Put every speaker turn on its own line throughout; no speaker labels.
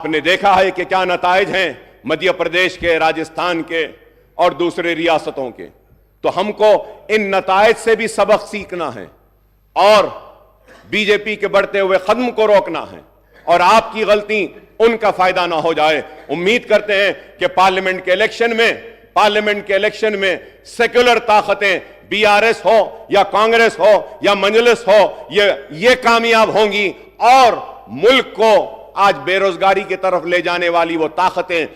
آپ نے دیکھا ہے کہ کیا نتائج ہیں مدھیہ پردیش کے، راجستھان کے اور دوسرے ریاستوں کے. تو ہم کو ان نتائج سے بھی سبق سیکھنا ہے اور بی جے پی کے بڑھتے ہوئے قدم کو روکنا ہے اور آپ کی غلطی ان کا فائدہ نہ ہو جائے. امید کرتے ہیں کہ پارلیمنٹ کے الیکشن میں سیکولر طاقتیں بی آر ایس ہو یا کانگریس ہو یا مجلس ہو یہ کامیاب ہوں گی اور ملک کو آج بے روزگاری کی طرف لے جانے والی وہ طاقتیں،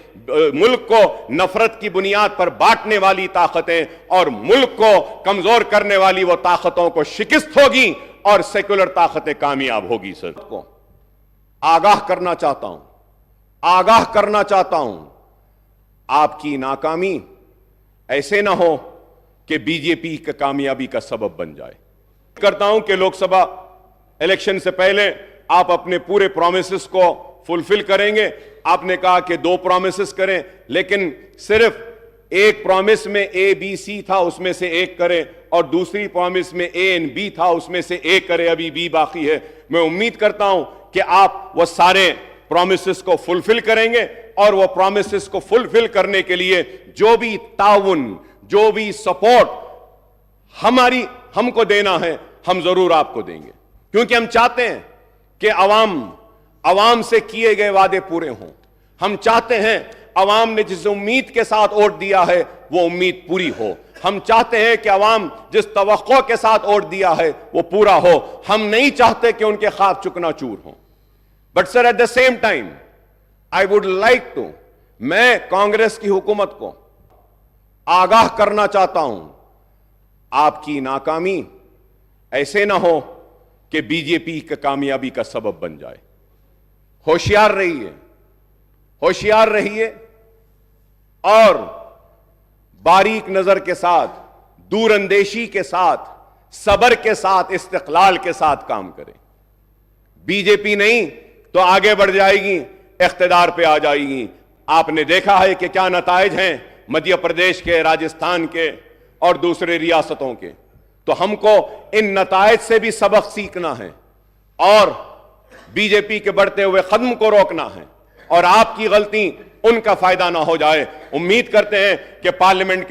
ملک کو نفرت کی بنیاد پر بانٹنے والی طاقتیں اور ملک کو کمزور کرنے والی وہ طاقتوں کو شکست ہوگی اور سیکولر طاقتیں کامیاب ہوگی. سر کو آگاہ کرنا چاہتا ہوں آپ کی ناکامی ایسے نہ ہو کہ بی جے پی کی کامیابی کا سبب بن جائے. کرتا ہوں کہ لوک سبھا الیکشن سے پہلے آپ اپنے پورے پرومیسز کو فلفل کریں گے. آپ نے کہا کہ 2 پرومیسز کریں، لیکن صرف ایک پرومیس میں اے بی سی تھا، اس میں سے ایک کریں، اور دوسری پرومیس میں اے اینڈ بی تھا، اس میں سے ایک کریں، ابھی بی باقی ہے. میں امید کرتا ہوں کہ آپ وہ سارے پرومیسز کو فلفل کریں گے اور وہ پرومیسز کو فلفل کرنے کے لیے جو بھی تعاون، جو بھی سپورٹ ہم کو دینا ہے ہم ضرور آپ کو دیں گے، کیونکہ ہم چاہتے ہیں کہ عوام سے کیے گئے وعدے پورے ہوں. ہم چاہتے ہیں عوام نے جس امید کے ساتھ ووٹ دیا ہے وہ امید پوری ہو. ہم چاہتے ہیں کہ عوام جس توقع کے ساتھ ووٹ دیا ہے وہ پورا ہو. ہم نہیں چاہتے کہ ان کے خواب چکنا چور ہوں. But sir at the same time I would like to, میں کانگریس کی حکومت کو آگاہ کرنا چاہتا ہوں آپ کی ناکامی ایسے نہ ہو کہ بی جے پی کی کامیابی کا سبب بن جائے. ہوشیار رہیے اور باریک نظر کے ساتھ، دور اندیشی کے ساتھ، صبر کے ساتھ، استقلال کے ساتھ کام کریں. بی جے پی نہیں تو آگے بڑھ جائے گی، اقتدار پہ آ جائے گی. آپ نے دیکھا ہے کہ کیا نتائج ہیں مدھیہ پردیش کے، راجستھان کے اور دوسرے ریاستوں کے. تو ہم کو ان نتائج سے بھی سبق سیکھنا ہے اور بی جے پی کے بڑھتے ہوئے قدم کو روکنا ہے اور آپ کی غلطی ان کا فائدہ نہ ہو جائے. امید کرتے ہیں کہ پارلیمنٹ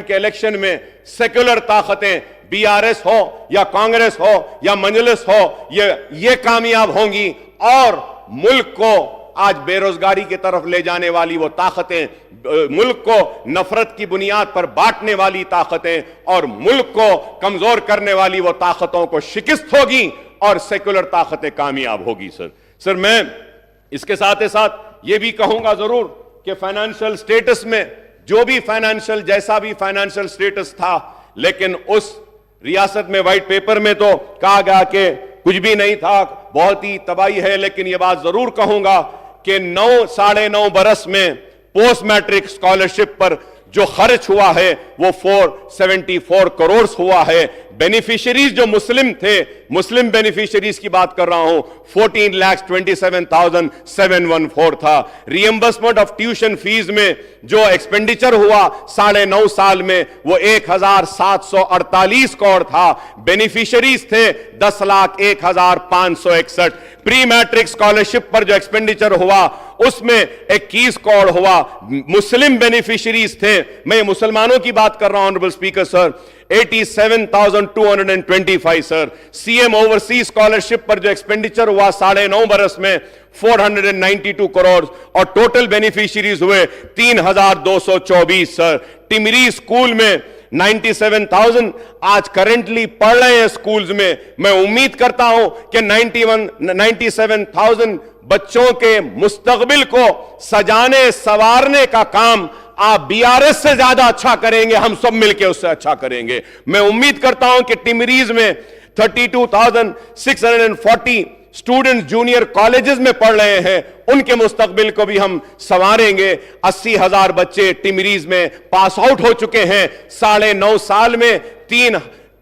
کے الیکشن میں سیکولر طاقتیں بی آر ایس ہو یا کانگریس ہو یا مجلس ہو یہ کامیاب ہوں گی اور ملک کو آج بے روزگاری کی طرف لے جانے والی وہ طاقتیں، ملک کو نفرت کی بنیاد پر بانٹنے والی طاقتیں اور ملک کو کمزور کرنے والی وہ طاقتوں کو شکست ہوگی اور سیکولر طاقتیں کامیاب ہوگی. سر میں اس کے ساتھ یہ بھی کہوں گا ضرور کہ فائنانشل سٹیٹس میں جیسا بھی فائنانشل سٹیٹس تھا، لیکن اس ریاست میں وائٹ پیپر میں تو کہا گیا کہ کچھ بھی نہیں تھا، بہت ہی تباہی ہے. لیکن یہ بات ضرور کہوں گا کہ 9.5 برس میں پوسٹ میٹرک اسکالرشپ پر جو خرچ ہوا ہے وہ 474 کروڑ ہوا ہے. بینیفیشریز جو مسلم بینیفیشریز کی بات کر رہا ہوں، 14,27,714 تھا. ریمبرسمنٹ آف ٹیوشن فیس میں جو ایکسپینڈیچر ہوا 9.5 سال میں وہ 1,748 کروڑ تھا. بینیفیشریز تھے 10,01,561. پری میٹرک اسکالرشپ پر جو ایکسپینڈیچر ہوا اس میں 21 کروڑ ہوا. مسلم بینیفیشریز تھے، میں مسلمانوں کی بات کر رہا ہوں آنریبل اسپیکر سر، 87,225 سر. سی ایم اوورسیز اسکالرشپ پر جو ایکسپینڈیچر ہوا 9.5 برس میں 492 کروڑ اور ٹوٹل بینیفیشریز ہوئے 3,224 سر. ٹمری اسکول میں 97,000 آج کرنٹلی پڑھ رہے ہیں اسکولز میں. میں امید کرتا ہوں کہ 97,000 بچوں کے مستقبل کو سجانے سوارنے کا کام آپ بی آر ایس سے زیادہ اچھا کریں گے، ہم سب مل کے اس سے اچھا کریں گے. میں امید کرتا ہوں کہ ٹمریز میں 32,640 اسٹوڈنٹس جونیئر کالجز میں پڑھ رہے ہیں، ان کے مستقبل کو بھی ہم سنواریں گے. 80,000 بچے ٹمریز میں پاس آؤٹ ہو چکے ہیں. 9.5 سال میں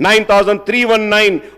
9,319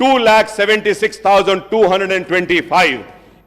2,76,225।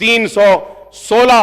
316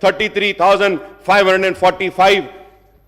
33,545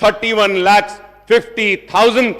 31,50,000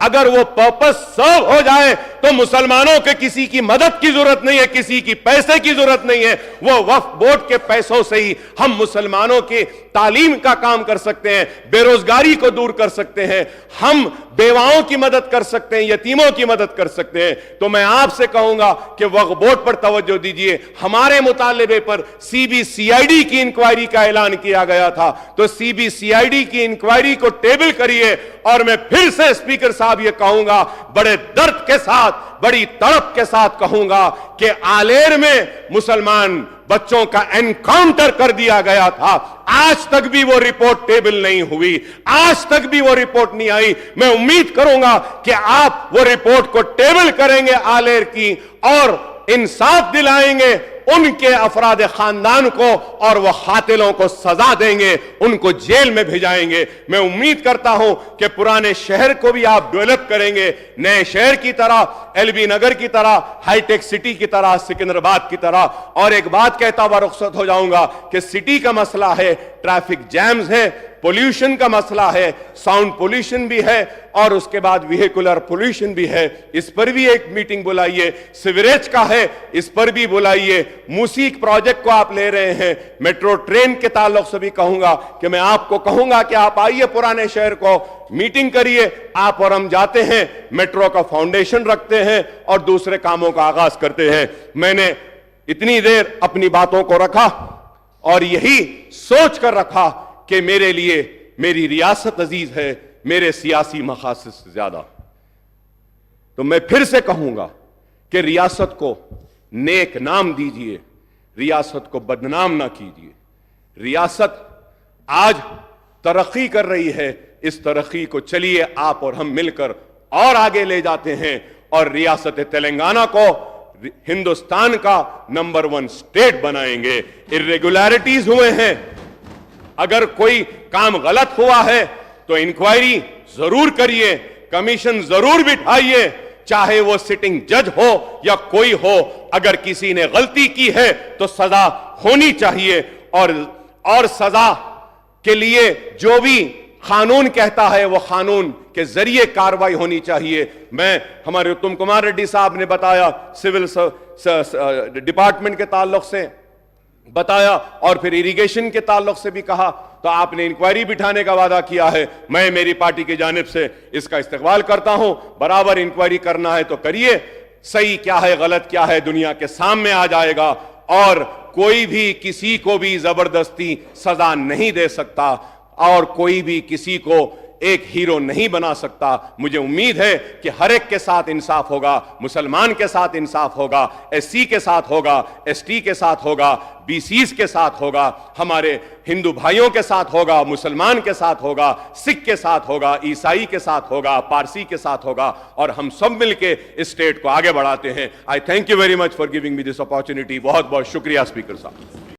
اگر وہ پرپس سرو ہو جائے تو مسلمانوں کے کسی کی مدد کی ضرورت نہیں ہے, کسی کی پیسے کی ضرورت نہیں ہے. وہ وقف بورڈ کے پیسوں سے ہی ہم مسلمانوں کی تعلیم کا کام کر سکتے ہیں, بے روزگاری کو دور کر سکتے ہیں, ہم بیواؤں کی مدد کر سکتے ہیں, یتیموں کی مدد کر سکتے ہیں. تو میں آپ سے کہوں گا کہ وقف بورڈ پر توجہ دیجئے. ہمارے مطالبے پر C B C I D کی انکوائری کا اعلان کیا گیا تھا, تو C B C I D کی انکوائری کو ٹیبل کریے. اور میں پھر سے اسپیکر صاحب یہ کہوں گا, بڑے درد کے ساتھ, بڑی تڑپ کے ساتھ کہوں گا کہ آلیر میں مسلمان بچوں کا انکاؤنٹر کر دیا گیا تھا, آج تک بھی وہ رپورٹ ٹیبل نہیں ہوئی, آج تک بھی وہ رپورٹ نہیں آئی. میں امید کروں گا کہ آپ وہ رپورٹ کو ٹیبل کریں گے آلیر کی, اور انصاف دلائیں گے ان کے افراد خاندان کو, اور وہ قاتلوں کو سزا دیں گے, ان کو جیل میں بھیجائیں گے. میں امید کرتا ہوں کہ پرانے شہر کو بھی آپ ڈیولپ کریں گے, نئے شہر کی طرح, ایل بی نگر کی طرح, ہائی ٹیک سٹی کی طرح, سکندرآباد کی طرح. اور ایک بات کہتا ہوا رخصت ہو جاؤں گا کہ سٹی کا مسئلہ ہے, ٹریفک جیمز ہے, پولیوشن کا مسئلہ ہے, ساؤنڈ پولیوشن بھی ہے, اور اس کے بعد ویہیکولر پولیوشن بھی ہے, اس پر بھی ایک میٹنگ بلائیے. سیوریج کا ہے, اس پر بھی بلائیے. موسیق پروجیکٹ کو آپ لے رہے ہیں, میٹرو ٹرین کے تعلق سے بھی کہوں گا کہ میں آپ کو کہوں گا کہ آپ آئیے پرانے شہر کو, میٹنگ کریے. آپ اور ہم جاتے ہیں, میٹرو کا فاؤنڈیشن رکھتے ہیں اور دوسرے کاموں کا آغاز کرتے ہیں. میں نے اتنی دیر اپنی باتوں کو رکھا اور یہی سوچ کر رکھا کہ میرے لیے میری ریاست عزیز ہے, میرے سیاسی مقاصد سے زیادہ. تو میں پھر سے کہوں گا کہ ریاست کو نیک نام دیجئے, ریاست کو بدنام نہ کیجئے. ریاست آج ترقی کر رہی ہے, اس ترقی کو چلیے آپ اور ہم مل کر اور آگے لے جاتے ہیں, اور ریاست تلنگانہ کو ہندوستان کا نمبر 1 اسٹیٹ بنائیں گے. irregularities ہوئے ہیں, اگر کوئی کام غلط ہوا ہے تو انکوائری ضرور کریے, کمیشن ضرور بٹھائیے, چاہے وہ سٹنگ جج ہو یا کوئی ہو. اگر کسی نے غلطی کی ہے تو سزا ہونی چاہیے, اور سزا کے لیے جو بھی قانون کہتا ہے وہ قانون کے ذریعے کاروائی ہونی چاہیے. میں ہمارے اتم کمار ریڈی صاحب نے بتایا, سول ڈپارٹمنٹ کے تعلق سے بتایا, اور پھر اریگیشن کے تعلق سے بھی کہا. تو آپ نے انکوائری بٹھانے کا وعدہ کیا ہے, میں میری پارٹی کی جانب سے اس کا استقبال کرتا ہوں. برابر انکوائری کرنا ہے تو کریے, صحیح کیا ہے غلط کیا ہے دنیا کے سامنے آ جائے گا, اور کوئی بھی کسی کو بھی زبردستی سزا نہیں دے سکتا, اور کوئی بھی کسی کو ایک ہیرو نہیں بنا سکتا. مجھے امید ہے کہ ہر ایک کے ساتھ انصاف ہوگا, مسلمان کے ساتھ انصاف ہوگا, ایس سی کے ساتھ ہوگا, ایس ٹی کے ساتھ ہوگا, بی سیز کے ساتھ ہوگا, ہمارے ہندو بھائیوں کے ساتھ ہوگا, مسلمان کے ساتھ ہوگا, سکھ کے ساتھ ہوگا, عیسائی کے ساتھ ہوگا, پارسی کے ساتھ ہوگا, اور ہم سب مل کے اسٹیٹ کو آگے بڑھاتے ہیں. I thank you very much for giving me this opportunity. بہت بہت شکریہ اسپیکر صاحب.